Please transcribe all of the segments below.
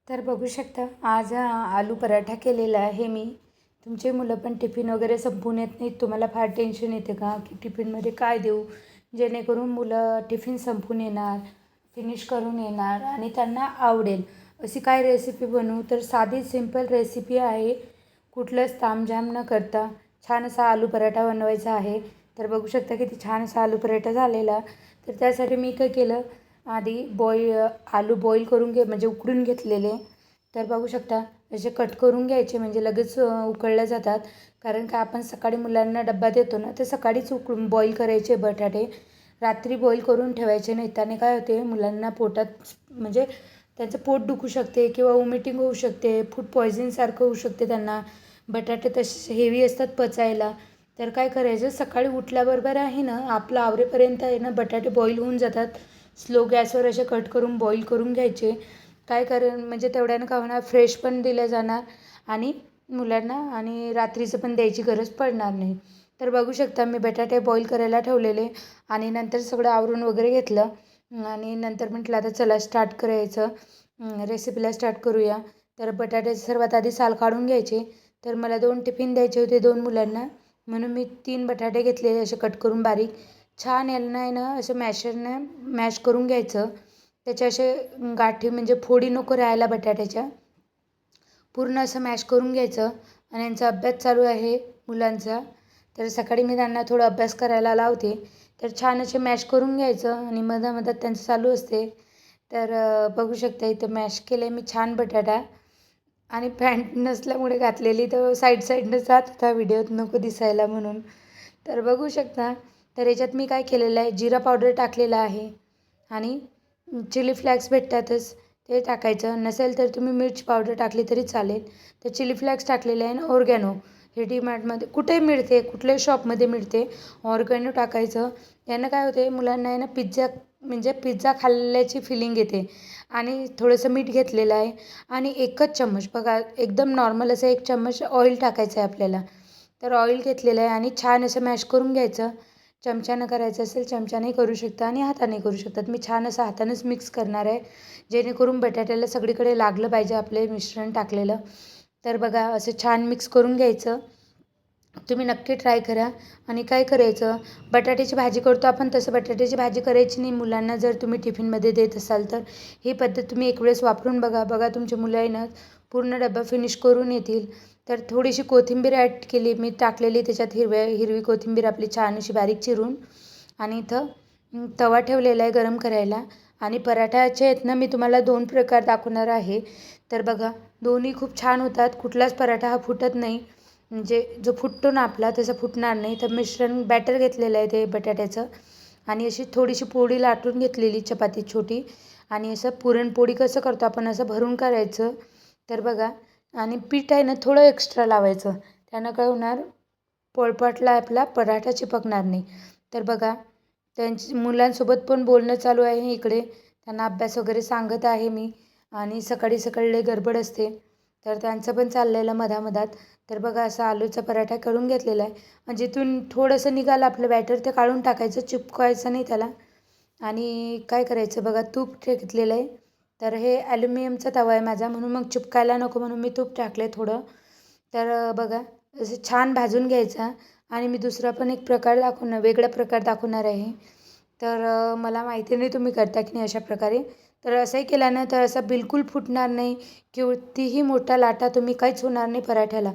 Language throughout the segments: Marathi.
तर बघू शकता आज आलू पराठा केलेला आहे मी. तुमचे मुलं पण टिफिन वगैरे संपवून येत नाहीत. तुम्हाला फार टेन्शन येते का की टिफिनमध्ये काय देऊ, जेणेकरून मुलं टिफिन संपवून येणार, फिनिश करून येणार आणि त्यांना आवडेल अशी काय रेसिपी बनवू. तर साधी सिंपल रेसिपी आहे. कुठलंच तामझाम न करता छान असा आलू पराठा बनवायचा आहे. तर बघू शकता किती छान असा आलू पराठा झालेला. तर त्यासाठी मी काय केलं, आधी आलू बॉईल करून म्हणजे उकडून घेतलेले. तर बघू शकता असे कट करून घ्यायचे, म्हणजे लगेच उकळल्या जातात. कारण का आपण सकाळी मुलांना डब्बा देतो ना, तर सकाळीच उकडून बॉईल करायचे बटाटे. रात्री बॉईल करून ठेवायचे नाही. त्याने काय होते, मुलांना पोटात म्हणजे त्यांचं पोट दुखू शकते किंवा वॉमिटिंग होऊ शकते, फूड पॉयझनसारखं होऊ शकते त्यांना. बटाटे तसे हेवी असतात पचायला. तर काय करायचं, सकाळी उठल्याबरोबर आहे ना, आपलं आवरेपर्यंत आहे ना बटाटे बॉईल होऊन जातात. स्लो गॅसवर असे कट करून बॉईल करून घ्यायचे. काय म्हणजे तेवढ्यानं काय होणार, फ्रेश पण दिलं जाणार आणि मुलांना आणि रात्रीचं पण द्यायची गरज पडणार नाही. तर बघू शकता मी बटाटे बॉईल करायला ठेवलेले आणि नंतर सगळं आवरून वगैरे घेतलं आणि नंतर म्हटलं आता चला स्टार्ट करायचं, रेसिपीला स्टार्ट करूया. तर बटाट्याचे सर्वात आधी साल काढून घ्यायचे. तर मला 2 टिफिन द्यायचे होते 2 मुलांना, म्हणून मी 3 बटाटे घेतलेले असे कट करून बारीक. छान यांना आहे ना असं मॅशरने मॅश करून घ्यायचं. त्याचे असे गाठी म्हणजे फोडी नको राहायला बटाट्याच्या, पूर्ण असं मॅश करून घ्यायचं. आणि यांचा अभ्यास चालू आहे मुलांचा, तर सकाळी मी त्यांना थोडा अभ्यास करायला लावते. तर छान असे मॅश करून घ्यायचं आणि मधामधात त्यांचं चालू असते. तर बघू शकता इथं मॅश केलं आहे मी छान बटाटा. आणि पॅन्ट नसल्यामुळे घातलेली, तर साईडनं जात होता व्हिडिओत नको दिसायला म्हणून. तर बघू शकता. तर याच्यात मी काय केलेलं आहे, जिरा पावडर टाकलेला आहे आणि चिली फ्लॅक्स भेटतातच ते टाकायचं. नसेल तर तुम्ही मिर्च पावडर टाकली तरी चालेल. तर चिली फ्लॅक्स टाकलेले आहे आणि ऑर्गॅनो हे डीमार्टमध्ये कुठेही मिळते, कुठल्याही शॉपमध्ये मिळते. ऑर्गॅनो टाकायचं. यानं काय होते, मुलांना आहे ना पिझ्झा खाल्ल्याची फिलिंग येते. आणि थोडंसं मीठ घेतलेलं आहे आणि एकच चम्मच बघा, एकदम नॉर्मल असं 1 चम्मच ऑइल टाकायचं आहे आपल्याला. तर ऑइल घेतलेलं आहे आणि छान असं मॅश करून घ्यायचं. चमच्यानं करायचं असेल चमच्यानेही करू शकता आणि हाताने करू शकतात. मी छान असं हातानेच मिक्स करणार आहे, जेणेकरून बटाट्याला सगळीकडे लागलं पाहिजे आपले मिश्रण टाकलेलं. तर बघा असं छान मिक्स करून घ्यायचं. तुम्ही नक्की ट्राय करा. आणि काय करायचं, बटाट्याची भाजी करतो आपण तसं बटाट्याची भाजी करायची नाही मुलांना. जर तुम्ही टिफिनमध्ये देत असाल तर ही पद्धत तुम्ही एक वेळेस वापरून बघा. बघा तुमच्या मुलं आहे ना पूर्ण डबा फिनिश करून येतील. तर थोडीशी कोथिंबीर ॲड केली मी, टाकलेली त्याच्यात हिरवी कोथिंबीर आपली छान अशी बारीक चिरून. आणि इथं तवा ठेवलेला आहे गरम करायला. आणि पराठ्याचे आहेत ना मी तुम्हाला 2 प्रकार दाखवणार आहे. तर बघा दोन्ही खूप छान होतात. कुठलाच पराठा हा फुटत नाही, म्हणजे जो फुटतो ना आपला तसं फुटणार नाही. तर मिश्रण बॅटर घेतलेलं आहे ते बटाट्याचं आणि अशी थोडीशी पोळी लाटून घेतलेली चपाती छोटी. आणि असं पुरणपोळी कसं करतो आपण असं भरून करायचं. तर बघा, आणि पीठ आहे ना थोडं एक्स्ट्रा लावायचं. त्यानं काय होणार, पोळपाटला आपला पराठा चिपकणार नाही. तर बघा मुलांसोबत पण बोलणं चालू आहे इकडे, त्यांना अभ्यास वगैरे सांगत आहे मी. आणि सकाळी सकाळी गडबड असते, तर त्यांचं पण चाललेलं मधामधात. तर बघा असा आलूचा पराठा करून घेतलेला आहे. आणि जिथून थोडंसं निघालं आपलं बॅटर ते काढून टाकायचं, चिपकायचं नाही त्याला. आणि काय करायचं बघा, तूप घेतलेलं आहे. तर हे ॲल्युमिनियमचा तवा आहे माझा, म्हणून मग चिपकायला नको म्हणून मी तूप टाकले थोडं. तर बघा असं छान भाजून घ्यायचा. आणि मी दुसरा पण एक प्रकार वेगळा प्रकार दाखवणार आहे. तर मला माहिती नाही तुम्ही करता की नाही अशा प्रकारे. तर असंही केल्यानं तर असं बिलकुल फुटणार नाही, कितीही मोठा लाटा तुम्ही काहीच होणार नाही पराठ्याला.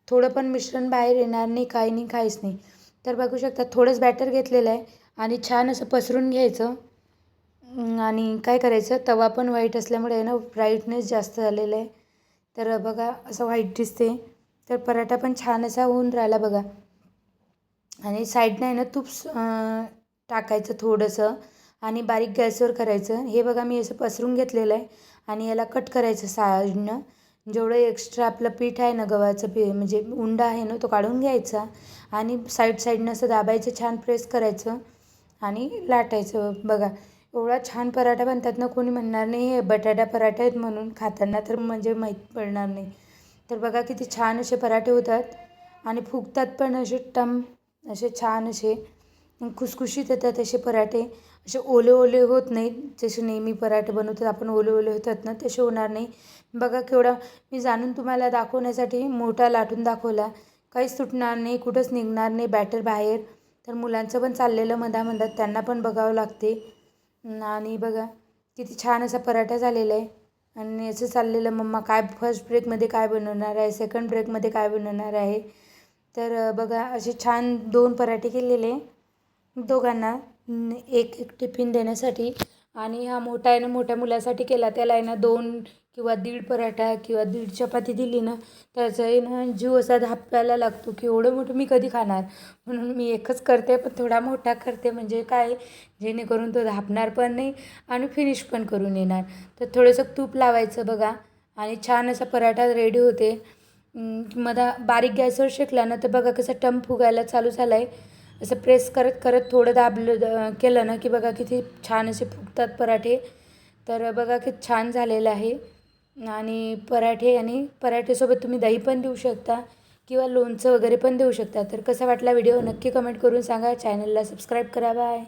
थोडं पण मिश्रण बाहेर येणार नाही, काही नाही, काहीच नाही. तर बघू शकता थोडंच बॅटर घेतलेलं आहे आणि छान असं पसरून घ्यायचं. आणि काय करायचं, तवा पण व्हाईट असल्यामुळे आहे ना ब्राईटनेस जास्त झालेलं आहे. तर बघा असं व्हाईट दिसते. तर पराठा पण छान असा होऊन राहिला बघा. आणि साईडनं आहे ना तूप टाकायचं थोडंसं आणि बारीक गॅसवर करायचं. हे बघा मी असं पसरून घेतलेलं आहे आणि याला कट करायचं साईडनं. जेवढं एक्स्ट्रा आपलं पीठ आहे ना गव्हाचं म्हणजे उंडा आहे ना तो काढून घ्यायचा आणि साईडनं असं दाबायचं, छान प्रेस करायचं आणि लाटायचं. बघा एवढा छान पराठा बनतात ना, कोणी म्हणणार नाही हे बटाटा पराठा आहेत म्हणून. खाताना तर म्हणजे माहीत पडणार नाही. तर बघा किती छान असे पराठे होतात आणि फुगतात पण असे असे छान असे खुसखुशीत येतात असे पराठे. असे ओले ओले होत नाहीत, जसे नेहमी पराठे बनवतात आपण ओले ओले होतात ना तसे होणार नाही. बघा केवढा मी जाणून तुम्हाला दाखवण्यासाठी मोठा लाटून दाखवला. काहीच तुटणार नाही, कुठंच निघणार नाही बॅटर बाहेर. तर मुलांचं पण चाललेलं मधामधात त्यांना पण बघावं लागते. आणि बघा किती छान असा पराठा झालेला आहे. आणि असं चाललेलं मम्मा काय फर्स्ट ब्रेकमध्ये काय बनवणार आहे, सेकंड ब्रेकमध्ये काय बनवणार आहे. तर बघा असे छान 2 पराठे केलेले दोघांना एक एक टिफिन देण्यासाठी. आणि हा मोठा आहे ना, मोठ्या मुलासाठी केला. त्याला आहे ना 2 किंवा 1.5 पराठा किंवा 1.5 चपाती दिली ना त्याचा आहे ना जीव असा धापायला लागतो की एवढं मोठं मी कधी खाणार. म्हणून मी एकच करते, पण थोडा मोठा करते म्हणजे काय, जेणेकरून तो धापणार पण नाही आणि फिनिश पण करून येणार. तर थोडंसं तूप लावायचं बघा आणि छान असा पराठा रेडी होते. बारीक गॅसवर शेकला ना तर बघा कसं टम फुगायला चालू झाला आहे. असं प्रेस करत करत थोडं दाबलं केलं ना की बघा किती छान असे फुगतात पराठे. तर बघा किती छान झालेलं आहे. आणि पराठेसोबत तुम्ही दही पण देऊ शकता किंवा लोणचं वगैरे पण देऊ शकता. तर कसा वाटला व्हिडिओ नक्की कमेंट करून सांगा. चॅनलला सबस्क्राईब करा. बाय.